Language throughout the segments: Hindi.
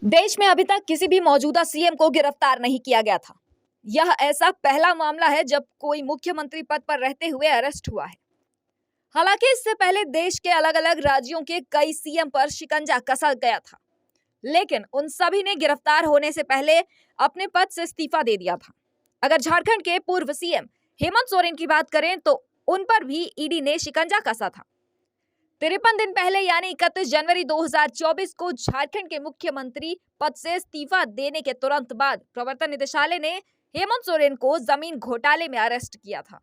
देश में अभी तक किसी भी मौजूदा सीएम को गिरफ्तार नहीं किया गया था। यह ऐसा पहला मामला है जब कोई मुख्यमंत्री पद पर रहते हुए अरेस्ट हुआ है। हालांकि इससे पहले देश के अलग अलग राज्यों के कई सीएम पर शिकंजा कसा गया था, लेकिन उन सभी ने गिरफ्तार होने से पहले अपने पद से इस्तीफा दे दिया था। अगर झारखंड के पूर्व सीएम हेमंत सोरेन की बात करें तो उन पर भी ईडी ने शिकंजा कसा था। 53 दिन पहले यानी 31 जनवरी 2024 को झारखंड के मुख्यमंत्री पद से इस्तीफा देने के तुरंत बाद प्रवर्तन निदेशालय ने हेमंत सोरेन को जमीन घोटाले में अरेस्ट किया था।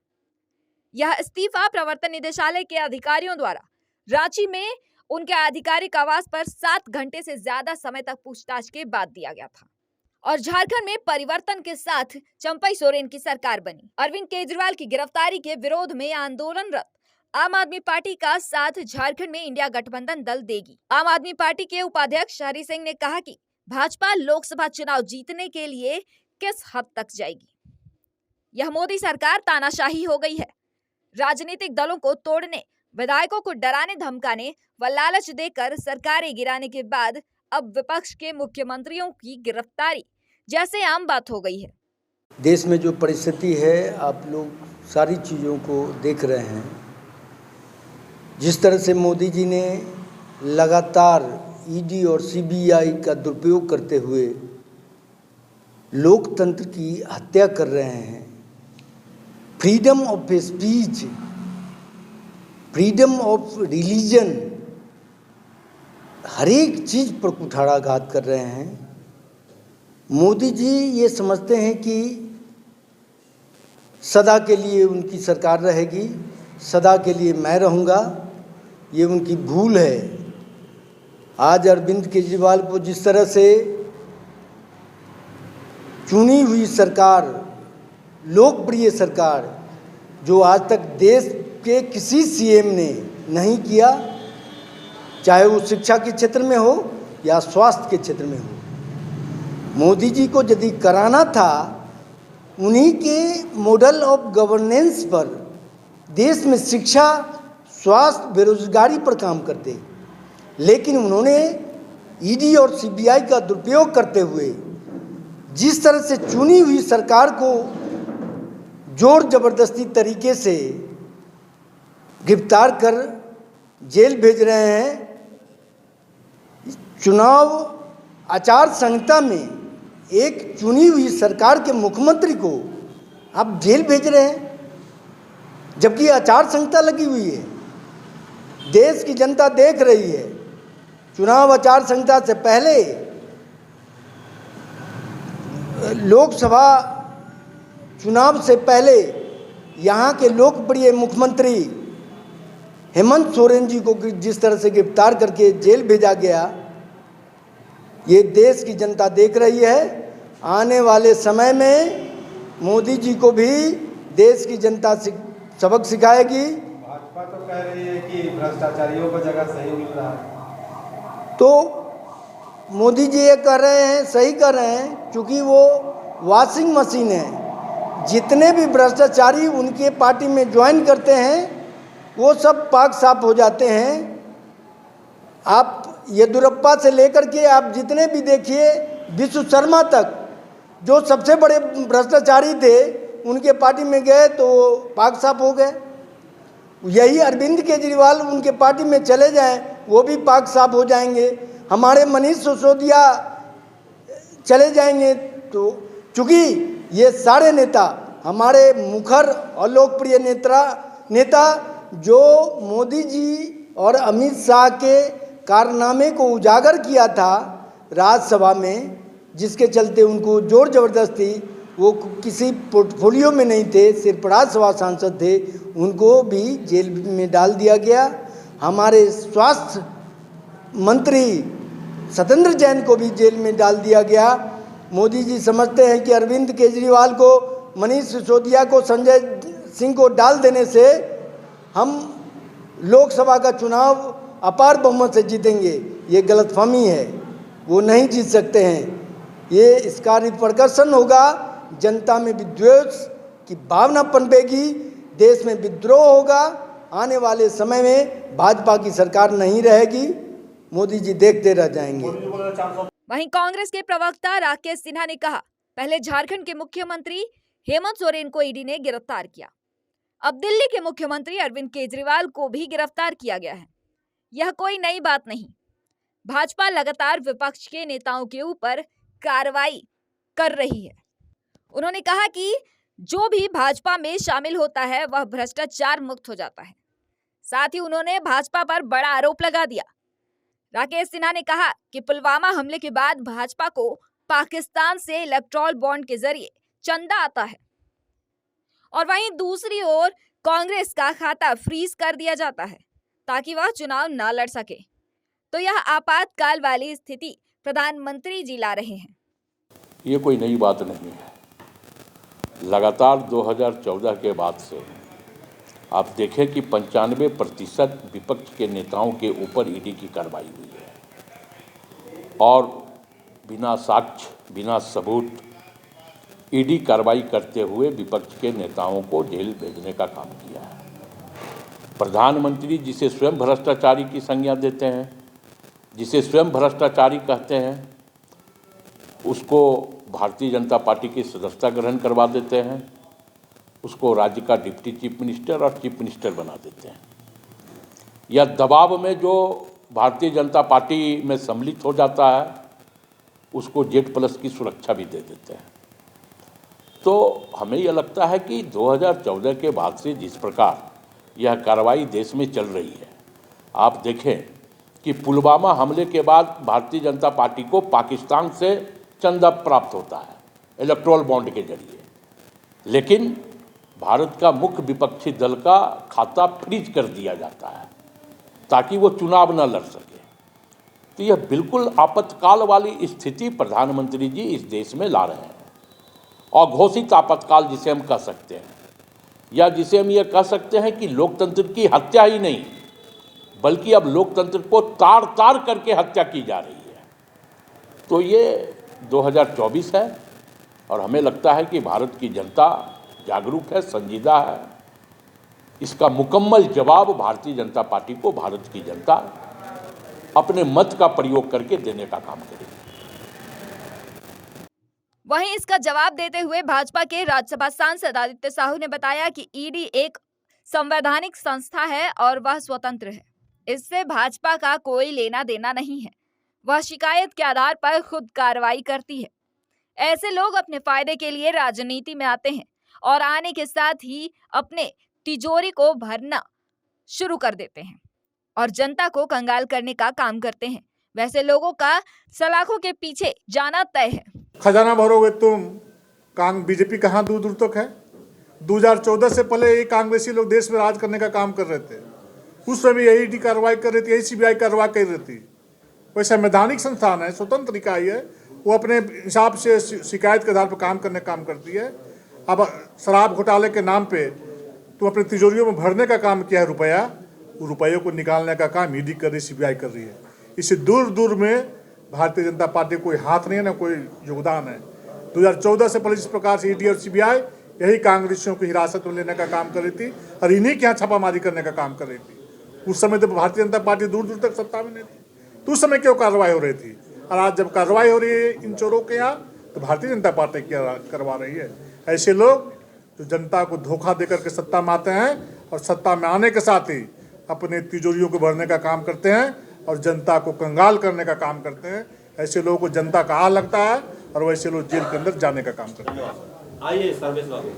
यह इस्तीफा प्रवर्तन निदेशालय के अधिकारियों द्वारा रांची में उनके आधिकारिक आवास पर 7 घंटे से ज्यादा समय तक पूछताछ के बाद दिया गया था और झारखंड में परिवर्तन के साथ चंपई सोरेन की सरकार बनी। अरविंद केजरीवाल की गिरफ्तारी के विरोध में आंदोलनरत आम आदमी पार्टी का साथ झारखंड में इंडिया गठबंधन दल देगी। आम आदमी पार्टी के उपाध्यक्ष हरि सिंह ने कहा कि भाजपा लोकसभा चुनाव जीतने के लिए किस हद तक जाएगी। यह मोदी सरकार तानाशाही हो गई है। राजनीतिक दलों को तोड़ने, विधायकों को डराने धमकाने व लालच देकर सरकारें गिराने के बाद अब विपक्ष के मुख्यमंत्रियों की गिरफ्तारी जैसे आम बात हो गई है। देश में जो परिस्थिति है, आप लोग सारी चीज़ों को देख रहे हैं। जिस तरह से मोदी जी ने लगातार ईडी और सीबीआई का दुरुपयोग करते हुए लोकतंत्र की हत्या कर रहे हैं, freedom of speech, freedom of religion, हर एक चीज़ पर कुठाराघात कर रहे हैं। मोदी जी ये समझते हैं कि सदा के लिए उनकी सरकार रहेगी, सदा के लिए मैं रहूँगा। ये उनकी भूल है। आज अरविंद केजरीवाल को जिस तरह से चुनी हुई सरकार, लोकप्रिय सरकार, जो आज तक देश के किसी सीएम ने नहीं किया, चाहे वो शिक्षा के क्षेत्र में हो या स्वास्थ्य के क्षेत्र में हो, मोदी जी को यदि कराना था, उन्हीं के मॉडल ऑफ गवर्नेंस पर देश में शिक्षा, स्वास्थ्य, बेरोजगारी पर काम करते। लेकिन उन्होंने ईडी और सीबीआई का दुरुपयोग करते हुए जिस तरह से चुनी हुई सरकार को जोर जबरदस्ती तरीके से गिरफ्तार कर जेल भेज रहे हैं। चुनाव आचार संहिता में एक चुनी हुई सरकार के मुख्यमंत्री को आप जेल भेज रहे हैं, जबकि आचार संहिता लगी हुई है। देश की जनता देख रही है। चुनाव आचार संहिता से पहले लोकसभा चुनाव से पहले यहाँ के लोकप्रिय मुख्यमंत्री हेमंत सोरेन जी को जिस तरह से गिरफ्तार करके जेल भेजा गया, ये देश की जनता देख रही है। आने वाले समय में मोदी जी को भी देश की जनता सबक सिखाएगी। भाजपा तो कह रही है कि भ्रष्टाचारियों को जगह सही मिल रहा है। तो मोदी जी ये कर रहे हैं, सही कर रहे हैं, क्योंकि वो वॉशिंग मशीन है। जितने भी भ्रष्टाचारी उनके पार्टी में ज्वाइन करते हैं, वो सब पाक साफ हो जाते हैं। आप येदुरप्पा से लेकर के आप जितने भी देखिए, विश्व शर्मा तक, जो सबसे बड़े भ्रष्टाचारी थे, उनके पार्टी में गए तो पाक साफ हो गए। यही अरविंद केजरीवाल उनके पार्टी में चले जाएं, वो भी पाक साफ हो जाएंगे। हमारे मनीष सिसोदिया चले जाएंगे, तो चूँकि ये सारे नेता हमारे मुखर और लोकप्रिय नेता जो मोदी जी और अमित शाह के कारनामे को उजागर किया था राज्यसभा में, जिसके चलते उनको जोर जबरदस्ती, वो किसी पोर्टफोलियो में नहीं थे, सिर्फ राज्यसभा सांसद थे, उनको भी जेल में डाल दिया गया। हमारे स्वास्थ्य मंत्री सत्येंद्र जैन को भी जेल में डाल दिया गया। मोदी जी समझते हैं कि अरविंद केजरीवाल को, मनीष सिसोदिया को, संजय सिंह को डाल देने से हम लोकसभा का चुनाव अपार बहुमत से जीतेंगे। ये गलतफहमी है, वो नहीं जीत सकते हैं। ये इसका रिपरकशन होगा, जनता में विद्वेष की भावना पनपेगी, देश में विद्रोह होगा। आने वाले समय में भाजपा की सरकार नहीं रहेगी। मोदी जी देखते रह जाएंगे। वहीं कांग्रेस के प्रवक्ता राकेश सिन्हा ने कहा, पहले झारखंड के मुख्यमंत्री हेमंत सोरेन को ईडी ने गिरफ्तार किया, अब दिल्ली के मुख्यमंत्री अरविंद केजरीवाल को भी गिरफ्तार किया गया है। यह कोई नई बात नहीं। भाजपा लगातार विपक्ष के नेताओं के ऊपर कार्रवाई कर रही है। उन्होंने कहा कि जो भी भाजपा में शामिल होता है वह भ्रष्टाचार मुक्त हो जाता है। साथ ही उन्होंने भाजपा पर बड़ा आरोप लगा दिया। राकेश सिन्हा ने कहा कि पुलवामा हमले के बाद भाजपा को पाकिस्तान से इलेक्ट्रॉल बॉन्ड के जरिए चंदा आता है और वहीं दूसरी ओर कांग्रेस का खाता फ्रीज कर दिया जाता है ताकि वह चुनाव न लड़ सके। तो यह आपातकाल वाली स्थिति प्रधानमंत्री जी ला रहे हैं। ये कोई नई बात नहीं है। लगातार 2014 के बाद से आप देखें कि 95% विपक्ष के नेताओं के ऊपर ईडी की कार्रवाई हुई है और बिना साक्ष्य, बिना सबूत ईडी कार्रवाई करते हुए विपक्ष के नेताओं को जेल भेजने का काम किया है। प्रधानमंत्री जिसे स्वयं भ्रष्टाचारी की संज्ञा देते हैं, जिसे स्वयं भ्रष्टाचारी कहते हैं, उसको भारतीय जनता पार्टी की सदस्यता ग्रहण करवा देते हैं, उसको राज्य का डिप्टी चीफ मिनिस्टर और चीफ मिनिस्टर बना देते हैं, या दबाव में जो भारतीय जनता पार्टी में सम्मिलित हो जाता है उसको Z+ की सुरक्षा भी दे देते हैं। तो हमें यह लगता है कि 2014 के बाद से जिस प्रकार यह कार्रवाई देश में चल रही है, आप देखें कि पुलवामा हमले के बाद भारतीय जनता पार्टी को पाकिस्तान से चंदा प्राप्त होता है इलेक्ट्रॉल बॉन्ड के जरिए, लेकिन भारत का मुख्य विपक्षी दल का खाता फ्रीज कर दिया जाता है ताकि वो चुनाव न लड़ सके। तो यह बिल्कुल आपातकाल वाली स्थिति प्रधानमंत्री जी इस देश में ला रहे हैं, और घोषित आपातकाल जिसे हम कह सकते हैं, या जिसे हम ये कह सकते हैं कि लोकतंत्र की हत्या ही नहीं बल्कि अब लोकतंत्र को तार तार करके हत्या की जा रही है। तो ये 2024 है और हमें लगता है कि भारत की जनता जागरूक है, संजीदा है। इसका मुकम्मल जवाब भारतीय जनता पार्टी को भारत की जनता अपने मत का प्रयोग करके देने का काम करेगी। वहीं इसका जवाब देते हुए भाजपा के राज्यसभा सांसद आदित्य साहू ने बताया कि ईडी एक संवैधानिक संस्था है और वह स्वतंत्र है। इससे भाजपा का कोई लेना देना नहीं है। वह शिकायत के आधार पर खुद कार्रवाई करती है। ऐसे लोग अपने फायदे के लिए राजनीति में आते हैं और आने के साथ ही अपने तिजोरी को भरना शुरू कर देते हैं और जनता को कंगाल करने का काम करते हैं। वैसे लोगों का सलाखों के पीछे जाना तय है। खजाना भरोगे तुम, बीजेपी कहाँ दूर दूर तक है। 2014 से पहले ये कांग्रेसी लोग देश में राज करने का काम कर रहे थे, उस समय यही ईडी कार्रवाई कर रही थी, यही सीबीआई कार्रवाई कर रही थी। वह संवैधानिक संस्थान है, स्वतंत्र इकाई है, वो अपने हिसाब से शिकायत के आधार पर काम करती है। अब शराब घोटाले के नाम पे तुम अपने तिजोरियों में भरने का काम किया है रुपया, वो रुपयों को निकालने का काम ईडी कर रही, सीबीआई कर रही है। इससे दूर दूर में भारतीय जनता पार्टी कोई हाथ नहीं है, ना कोई योगदान है। 2014 से पहले जिस प्रकार से ईडी और सीबीआई यही कांग्रेसियों को हिरासत में लेने का काम कर रही थी और इन्हीं के यहाँ छापामारी करने का काम कर रही थी। उस समय तो भारतीय जनता पार्टी दूर दूर तक सत्ता में नहीं थी, तो उस समय क्यों कार्रवाई हो रही थी। और आज जब कार्रवाई हो रही है इन चोरों के यहाँ, तो भारतीय जनता पार्टी क्या करवा रही है। ऐसे लोग जो जनता को धोखा देकर के सत्ता में आते हैं और सत्ता में आने के साथ ही अपने तिजोरियों को भरने का काम करते हैं और जनता को कंगाल करने का काम करते हैं, ऐसे लोगों को जनता का आ लगता है और वैसे लोग जेल के अंदर जाने का काम करते हैं। आइए सर्वेश बाबू।